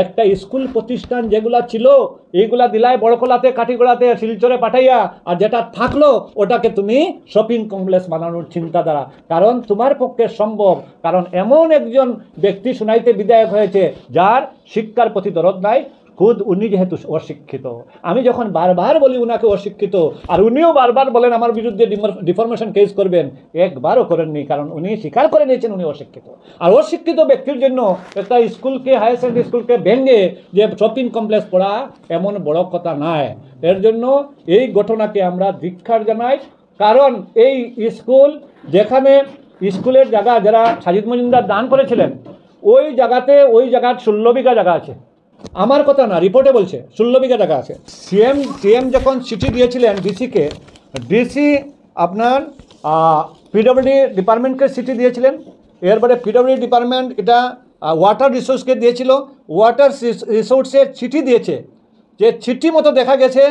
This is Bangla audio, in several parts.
একটা স্কুল প্রতিষ্ঠান যেগুলা ছিল এইগুলা দিলাই বড়কলাতে, কাঠিগোড়াতে, শিলচরে পাঠাইয়া, আর যেটা থাকলো ওটাকে তুমি শপিং কমপ্লেক্স বানানোর চিন্তাধারা। কারণ তোমার পক্ষে সম্ভব, কারণ এমন একজন ব্যক্তি শুনাইতে বিধায়ক হয়েছে যার শিক্ষার প্রতি দরদ নাই। খুদ উনি যেহেতু অশিক্ষিত, আমি যখন বারবার বলি উনাকে অশিক্ষিত, আর উনিও বারবার বলেন আমার বিরুদ্ধে ডিফরমেশন কেস করবেন, একবারও করেননি, কারণ উনি স্বীকার করে নিয়েছেন উনি অশিক্ষিত। আর অশিক্ষিত ব্যক্তির জন্য একটা স্কুলকে, হায়ার সেকেন্ডারি স্কুলকে ভেঙে যে শপিং কমপ্লেক্স পড়া এমন বড় কথা নয়। এর জন্য এই ঘটনাকে আমরা ধিক্কার জানাই। কারণ এই স্কুল, যেখানে স্কুলের জায়গা যারা সাজিদ মজুমদার দান করেছিলেন, ওই জায়গার 16 বিঘা জায়গা আছে। আমার কথা না, রিপোর্টে বলছে 16 বিঘা জায়গা আছে। সিএম যখন চিঠি দিয়েছিলেন ডিসিকে, ডিসি আপনার পিডব্লিউডি ডিপার্টমেন্টকে চিঠি দিয়েছিলেন। এরপরে পিডব্লিউডি ডিপার্টমেন্ট এটা ওয়াটার রিসোর্সকে দিয়েছিল, ওয়াটার রিসোর্সের চিঠি দিয়েছে। যে চিঠি মতো দেখা গেছে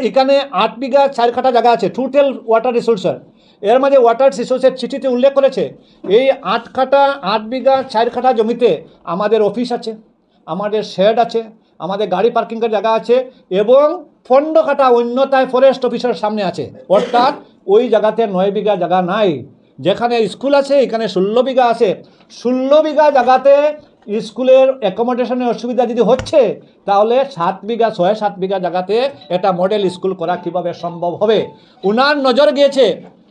এখানে 8 বিঘা 4 কাঠা জায়গা আছে টোটাল ওয়াটার রিসোর্সের। এর মাঝে ওয়াটার রিসোর্সের চিঠিতে উল্লেখ করেছে এই 8 বিঘা 4 কাঠা জমিতে আমাদের অফিস আছে, আমাদের শেড আছে, আমাদের গাড়ি পার্কিংয়ের জায়গা আছে, এবং 15 কাঠা অন্যতায় ফরেস্ট অফিসের সামনে আছে। অর্থাৎ ওই জায়গাতে 9 বিঘা জায়গা নাই। যেখানে স্কুল আছে এখানে 16 বিঘা আছে। 16 বিঘা জায়গাতে স্কুলের অ্যাকোমোডেশনের অসুবিধা যদি হচ্ছে, তাহলে 7 বিঘা 6-7 বিঘা জায়গাতে একটা মডেল স্কুল করা কীভাবে সম্ভব হবে? উনার নজর গিয়েছে,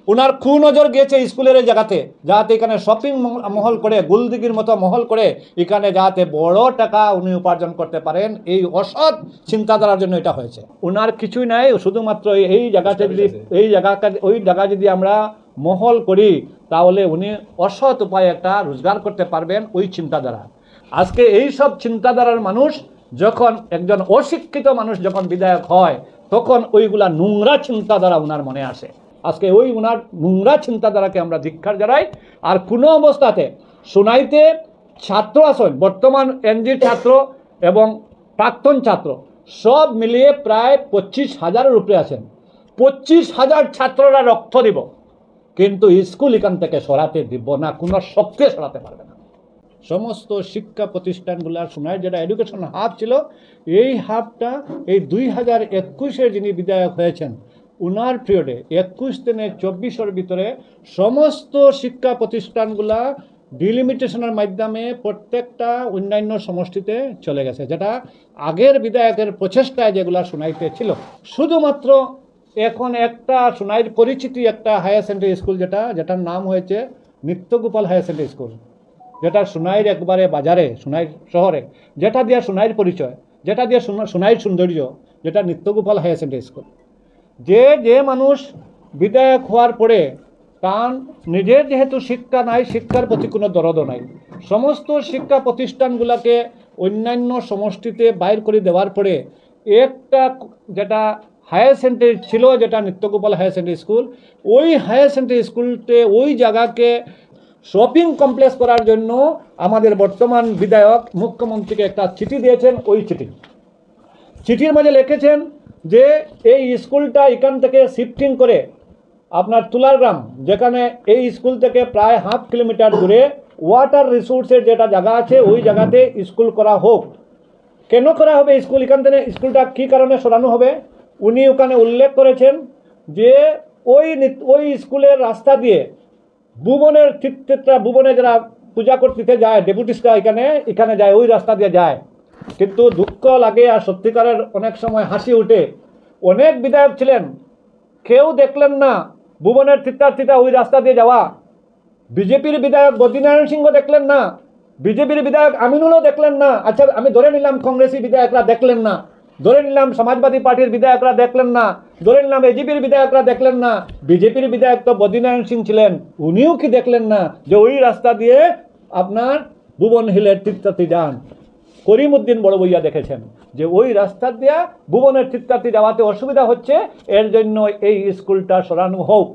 উনার নজর গিয়েছে স্কুলের জায়গাতে, যাতে এখানে শপিং মহল করে, গুলদিগির মতো মহল করে এখানে যাতে বড় টাকা উনি উপার্জন করতে পারেন, এই অসৎ চিন্তাধারার জন্য এটা হয়েছে। উনার কিছুই নাই, শুধুমাত্র এই জায়গাতে যদি ওই জায়গা যদি আমরা মহল করি, তাহলে উনি অসৎ উপায়ে একটা রোজগার করতে পারবেন ওই চিন্তাধারা। আজকে এই সব চিন্তাধারার মানুষ যখন, একজন অশিক্ষিত মানুষ যখন বিধায়ক হয়, তখন ওইগুলা নোংরা চিন্তাধারা উনার মনে আসে। আজকে ওই উনার নোংরা চিন্তাধারাকে আমরা ধিক্কার জানাই। আর কোনো অবস্থাতে সোনাইতে ছাত্র আসন, বর্তমান এনজির ছাত্র এবং প্রাক্তন ছাত্র সব মিলিয়ে প্রায় 25,000-এর উপরে আছেন। 25,000 ছাত্ররা রক্ত দিব, কিন্তু স্কুল এখান থেকে সরাতে দিব না, কোনো শক্তি সরাতে পারবে না। সমস্ত শিক্ষা প্রতিষ্ঠানগুলার সোনাইর যেটা এডুকেশন হাব ছিল, এই হাবটা এই 2021-এর যিনি বিধায়ক হয়েছেন উনার পিরিয়ডে 21 থেকে 24-এর ভিতরে সমস্ত শিক্ষা প্রতিষ্ঠানগুলা ডিলিমিটেশনের মাধ্যমে প্রত্যেকটা অন্যান্য সমষ্টিতে চলে গেছে, যেটা আগের বিধায়কের প্রচেষ্টায় যেগুলা সোনাইতে ছিল। শুধুমাত্র এখন একটা সোনাইর পরিচিতি একটা হায়ার সেকেন্ডারি স্কুল যেটার নাম হয়েছে নিত্যগোপাল হায়ার সেকেন্ডারি স্কুল, যেটা সোনাইর একবারে বাজারে, সোনাইর শহরে, যেটা দিয়ে সোনাইর পরিচয়, যেটা দিয়ে সোনাইর সৌন্দর্য, যেটা নিত্যগোপাল হায়ার সেকেন্ডারি স্কুল। যে মানুষ বিধায়ক হওয়ার পরে তার নিজের যেহেতু শিক্ষা নাই, শিক্ষার প্রতি কোনো দরদ নাই, সমস্ত শিক্ষা প্রতিষ্ঠানগুলোকে অন্যান্য সমষ্টিতে বাইর করে দেওয়ার পরে একটা যেটা হায়ার সেকেন্ডারি ছিল, যেটা নিত্যগোপাল হায়ার সেকেন্ডারি স্কুল, ওই হায়ার সেকেন্ডারি স্কুলতে ওই জায়গাকে শপিং কমপ্লেক্স করার জন্য আমাদের বর্তমান বিধায়ক মুখ্যমন্ত্রীকে একটা চিঠি দিয়েছেন। ওই চিঠির মাঝে লিখেছেন যে এই স্কুলটা এখান থেকে শিফটিং করে আপনার তুলারগ্রাম, যেখানে এই স্কুল থেকে প্রায় 1/2 কিলোমিটার দূরে ওয়াটার রিসোর্সের যেটা জায়গা আছে, ওই জায়গাতে স্কুল করা হোক। কেন করা হবে স্কুল? এখান থেকে স্কুলটা কী কারণে সরানো হবে? উনি ওখানে উল্লেখ করেছেন যে ওই স্কুলের রাস্তা দিয়ে ভুবনের তীর্থযাত্রা, ভুবনে যারা পূজা করতে যায় ডেপুটিসরা এখানে যায়, ওই রাস্তা দিয়ে যায়। কিন্তু দুঃখ লাগে আর সত্যিকারের অনেক সময় হাসি উঠে, অনেক বিধায়ক ছিলেন, কেউ দেখলেন না ভুবনের তীর্থার্থীরা ওই রাস্তা দিয়ে যাওয়া। বিজেপির বিধায়ক বদ্রীনারায়ণ সিংহ দেখলেন না, বিজেপির বিধায়ক আমিনুলও দেখলেন না। আচ্ছা, আমি ধরে নিলাম কংগ্রেসি বিধায়করা দেখলেন না, ধরে নিলাম সমাজবাদী পার্টির বিধায়করা দেখলেন না, ধরে নিলাম এজিপির বিধায়করা দেখলেন না, বিজেপির বিধায়ক তো বদ্রীনারায়ণ সিং ছিলেন, উনিও কি দেখলেন না যে ওই রাস্তা দিয়ে আপনার ভুবন হিলের তীর্থার্থী যান? করিমউদ্দিন বড় বইয়া দেখেছেন যে ওই রাস্তা দিয়ে ভুবনের তীর্থার্থী যাওয়াতে অসুবিধা হচ্ছে, এর জন্য এই স্কুলটা সরানো হোক।